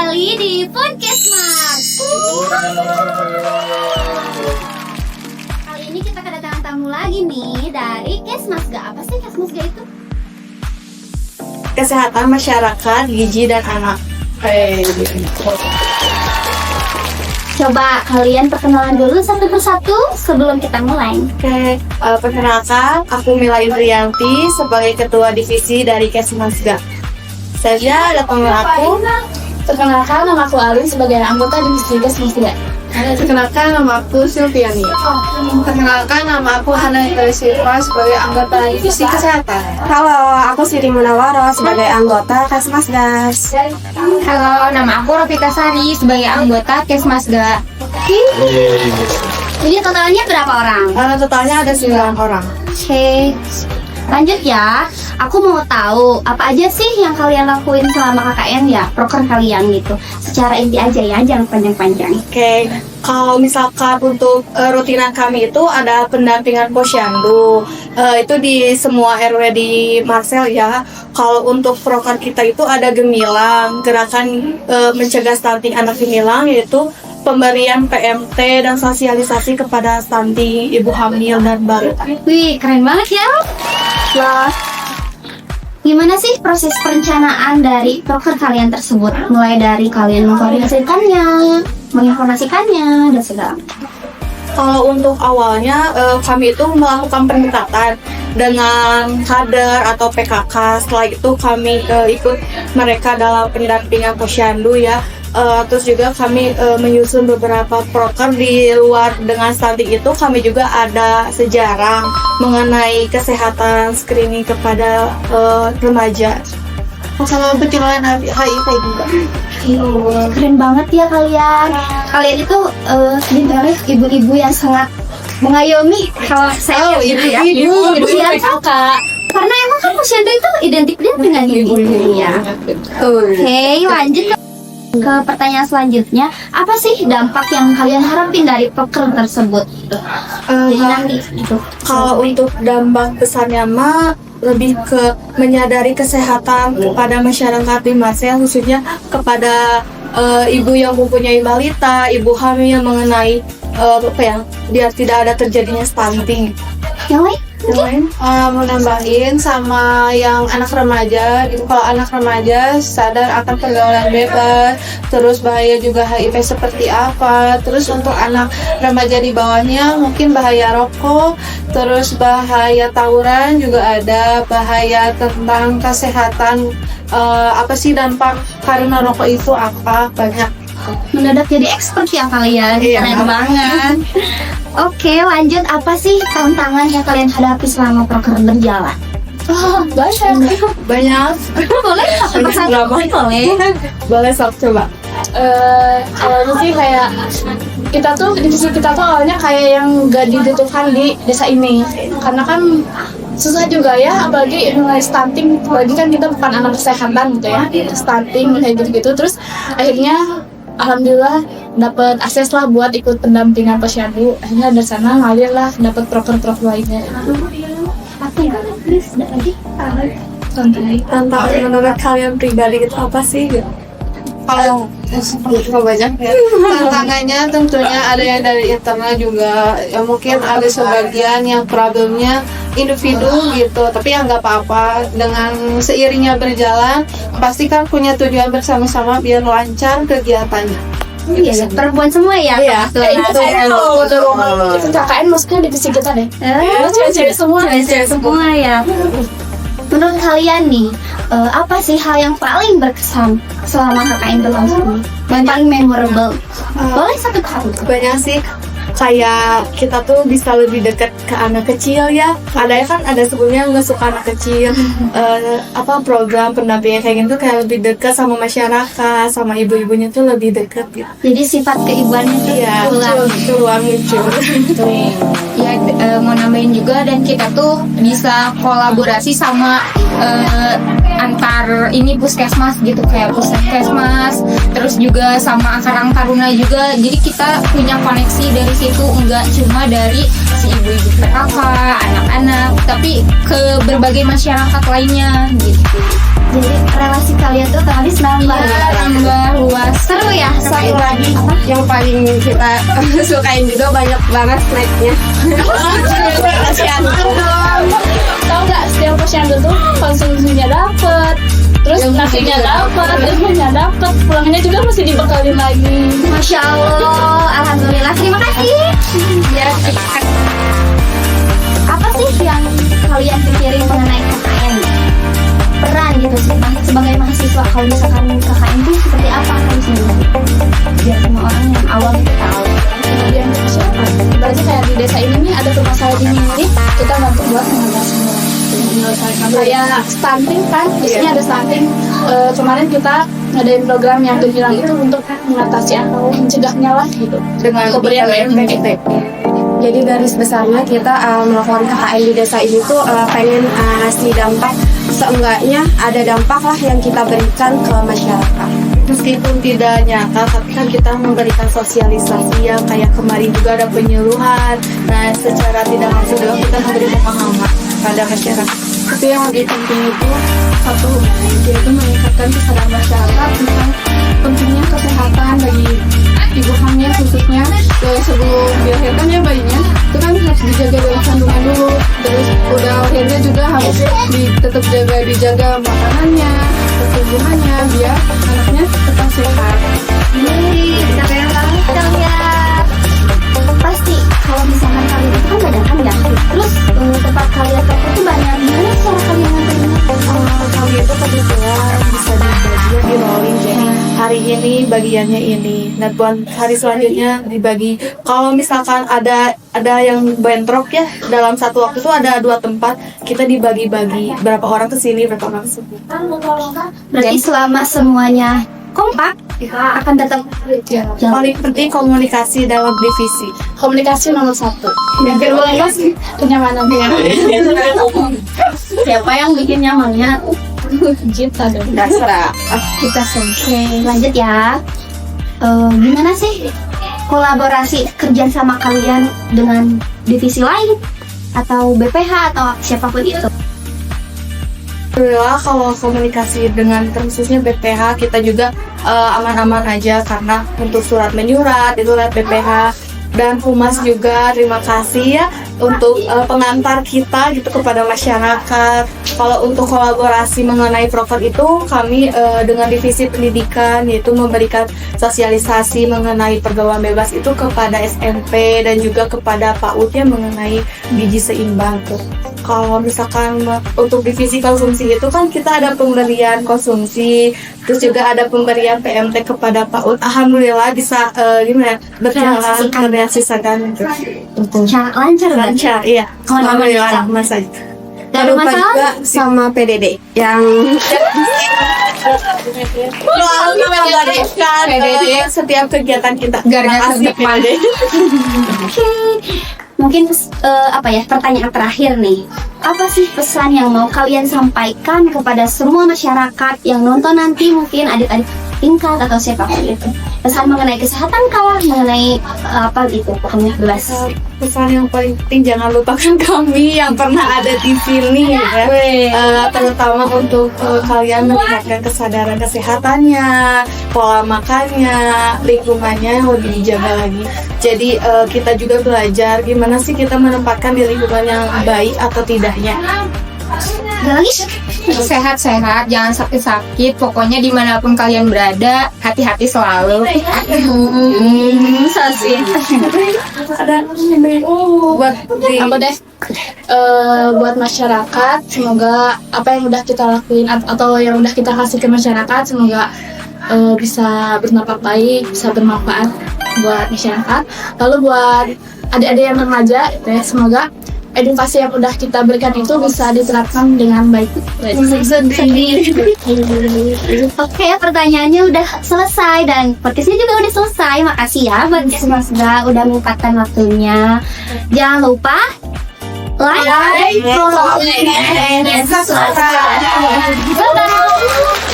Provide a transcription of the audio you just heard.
kembali di podcast Mas. Kali ini kita kedatangan tamu lagi nih dari Kesmasga. Apa sih Kesmasga itu? Kesehatan masyarakat, gizi dan anak. Coba kalian perkenalan dulu satu persatu sebelum kita mulai. Oke, perkenalkan, aku Mila Indrianti sebagai Ketua Divisi dari Kesmasga. Saja ada panggil aku. Perkenalkan, nama aku Alin sebagai anggota Divisi Kesmasga. Perkenalkan, nama aku Silviani. Perkenalkan, nama aku Hana Silva sebagai anggota Divisi Kesehatan. Halo, aku Siti Munawaro sebagai anggota Kesmasga. Halo, nama aku Rafika Sari sebagai anggota Kesmasga. Jadi totalnya berapa orang? Totalnya ada 9 orang. Oke, lanjut ya. Aku mau tahu apa aja sih yang kalian lakuin selama KKN ya, proker kalian gitu. Secara inti aja ya, jangan panjang-panjang. Oke, kalau misalkan untuk rutinan kami itu ada pendampingan posyandu, itu di semua RW di Marcel ya. Kalau untuk proker kita itu ada gemilang, gerakan mencegah stunting anak gemilang, yaitu pemberian PMT dan sosialisasi kepada stunting ibu hamil dan balita. Wih, keren banget ya. Wah. Gimana sih proses perencanaan dari proker kalian tersebut? Mulai dari kalian mengkoordinasikannya, menginformasikannya, dan segala macam. Kalau untuk awalnya kami itu melakukan pendekatan dengan kader atau PKK. Setelah itu kami ikut mereka dalam pendampingan posyandu ya. Terus juga kami menyusun beberapa proker di luar dengan stunting itu. Kami juga ada sejarah mengenai kesehatan screening kepada remaja sama pencegahan HIV juga. Keren banget ya kalian. Kalian itu sebenarnya ibu-ibu yang sangat mengayomi kalau saya gitu ya. Ibu yang kakak. Karena emang kan posyandu itu identiknya dengan ibu ya. Oke, lanjut ke pertanyaan selanjutnya. Apa sih dampak yang kalian harapin dari proker tersebut? Jadi nanti gitu. Kalau untuk dampak besarnya mah lebih ke menyadari kesehatan kepada masyarakat di Marcel, khususnya kepada ibu yang mempunyai balita, ibu hamil mengenai biar tidak ada terjadinya stunting. Yang lain? Mau nambahin sama yang anak remaja gitu. Kalau anak remaja sadar akan pergaulan bebas, terus bahaya juga HIV seperti apa. Terus untuk anak remaja di bawahnya mungkin bahaya rokok, terus bahaya tawuran juga ada, bahaya tentang kesehatan, apa sih dampak karena rokok itu apa, banyak. Mendadak jadi expert ya kalian. Iya. Keren banget. Oke, lanjut. Apa sih tantangan yang kalian hadapi selama proker berjalan? Banyak. Boleh satu persatu? Boleh. Boleh sok coba. Awalnya sih kayak divisi kita tuh awalnya kayak yang gak dibutuhkan di desa ini. Karena kan susah juga ya, apalagi mulai stunting, apalagi kan kita bukan anak kesehatan gitu ya, stunting kayak gitu-gitu. Terus akhirnya alhamdulillah dapat akses lah buat ikut pendampingan posyandu. Akhirnya dari sana ngalir lah dapat proker-proker lainnya. Apa ya? Please, lagi. Tantangan menurut kalian pribadi itu apa sih? Kalau banyak ya. Tantangannya tentunya ada yang dari internal juga. Ya mungkin ada sebagian yang problemnya individu gitu, tapi ya nggak apa-apa. Dengan seiringnya berjalan, pasti kan punya tujuan bersama-sama biar lancar kegiatannya. Iya, perempuan semua ya? Iya. Itu KKN maksudnya divisi kita deh. Cewek-cewek semua. Cewek semua ya. Menurut kalian nih, apa sih hal yang paling berkesan selama KKN berlangsung ini? Yang paling memorable? Boleh satu kali. Banyak sih, kayak kita tuh bisa lebih dekat ke anak kecil ya. Ada kan ada sebelumnya nggak suka anak kecil, program pendampingan kayak gitu kayak lebih dekat sama masyarakat, sama ibu-ibunya tuh lebih dekat gitu. Jadi sifat keibuannya tuh Iya, pulang. muncul. Ya mau nambahin juga, dan kita tuh bisa kolaborasi sama antar ini puskesmas gitu, kayak puskesmas, terus juga sama Karang Taruna juga. Jadi kita punya koneksi dari situ, enggak cuma dari si ibu-ibu PKK, anak-anak, tapi ke berbagai masyarakat lainnya gitu. Jadi relasi kalian tuh otomatis nambah. Tambah luas. Seru ya. Satu lagi yang paling kita sukain juga banyak banget snacknya. Tahu nggak, setiap posyandu tuh konsumsinya dapet, terus nasinya dapet, ilmunya dapet, pulangnya juga masih dibekalin lagi. Masya Allah, alhamdulillah. Terima kasih. Ya, Apa sih yang kalian pikirin mengenai KKN? Peran gitu sih, sebagai mahasiswa kalau misalkan KKN itu seperti apa harus sendiri? Biar semua orang yang awam itu tahu. Kemudian untuk siapa? Berarti kayak di desa ini nih ada permasalahan ini, kita bantu buat mengatasinya. Kayak stunting kan, di sini ada stunting. Kemarin kita ngadain program yang dibilang itu untuk mengatasi atau mencegahnya lah gitu. Dengan Keberian BMTT. jadi garis besarnya kita melakukan KKN di desa ini tuh pengen ngasih dampak, seenggaknya ada dampak lah yang kita berikan ke masyarakat. Meskipun tidak nyata, tapi kan kita memberikan sosialisasi ya, kayak kemarin juga ada penyuluhan. Nah, secara tidak langsung juga kita memberi pemahaman pada masyarakat. Tapi yang lebih penting itu satu, yaitu meningkatkan kesadaran masyarakat tentang pentingnya kesehatan bagi ibu hamil khususnya. Sebelum dilahirkan ya bayinya itu kan harus dijaga dalam kandungan dulu, terus udah lahirnya juga harus tetap dijaga makanannya, pertumbuhannya, biar anaknya tetap sehat. Keren banget kalian. Pasti kalau misalkan kalian itu kan badan kan ya. Terus tempat kalian kerja itu banyak. Gimana sih cara kalian nganterinnya? Kami itu kebetulan bisa dibagi di rolling, jadi hari ini bagiannya ini, nah buat hari selanjutnya dibagi. Kalau misalkan ada yang bentrok ya, dalam satu waktu itu ada 2 tempat, kita dibagi-bagi berapa orang ke sini, berapa orang ke sini. Berarti selama semuanya kompak akan tetap jalan. Paling penting komunikasi dalam divisi. Komunikasi nomor 1. Yang kedua kenyamanan. Siapa yang bikin nyamannya? Kita dong. Dasar. Kita selesai. Lanjut ya. Gimana sih kolaborasi kerja sama kalian dengan divisi lain atau BPH atau siapapun itu? Alhamdulillah kalau komunikasi dengan khususnya BPH kita juga aman-aman aja, karena untuk surat menyurat itu lewat BPH, dan Humas juga terima kasih ya untuk pengantar kita gitu kepada masyarakat. Kalau untuk kolaborasi mengenai proker itu kami dengan divisi pendidikan yaitu memberikan sosialisasi mengenai pergaulan bebas itu kepada SMP dan juga kepada PAUD ya mengenai gizi seimbang tuh. Kalau misalkan untuk divisi konsumsi itu kan kita ada pemberian konsumsi, terus juga ada pemberian PMT kepada PAUD. Alhamdulillah bisa berjalan terrealisasikan Lancar kan? lancar, iya. Alhamdulillah Mas aja. Gak ada Lupa juga masalah? sama PDD yang PDD setiap kegiatan kita. Garda terdepan. Mungkin pertanyaan terakhir nih. Apa sih pesan yang mau kalian sampaikan kepada semua masyarakat yang nonton nanti, mungkin adik-adik tingkat atau siapapun itu? Pesan mengenai kesehatan kah, mengenai apa gitu, pokoknya jelas. Pesan yang paling penting, jangan lupakan kami yang pernah ada di sini ya. Terutama untuk kalian meningkatkan kesadaran kesehatannya, pola makannya, lingkungannya yang lebih dijaga lagi. Jadi kita juga belajar gimana sih kita menempatkan di lingkungan yang baik atau tidaknya. Ada lagi? Sehat-sehat, jangan sakit-sakit. Pokoknya dimanapun kalian berada, hati-hati selalu. Sosin. Ada buat Apa deh? Buat masyarakat, semoga apa yang udah kita lakuin atau yang udah kita kasih ke masyarakat, semoga bisa berdampak baik, bisa bermanfaat buat masyarakat. Lalu buat adik-adik yang remaja, semoga edukasi yang udah kita berikan itu bisa diterapkan dengan baik. Oke, pertanyaannya udah selesai dan podcastnya juga udah selesai. Makasih ya buat semua udah menyempatkan waktunya. Jangan lupa like, follow, and subscribe. Bye-bye.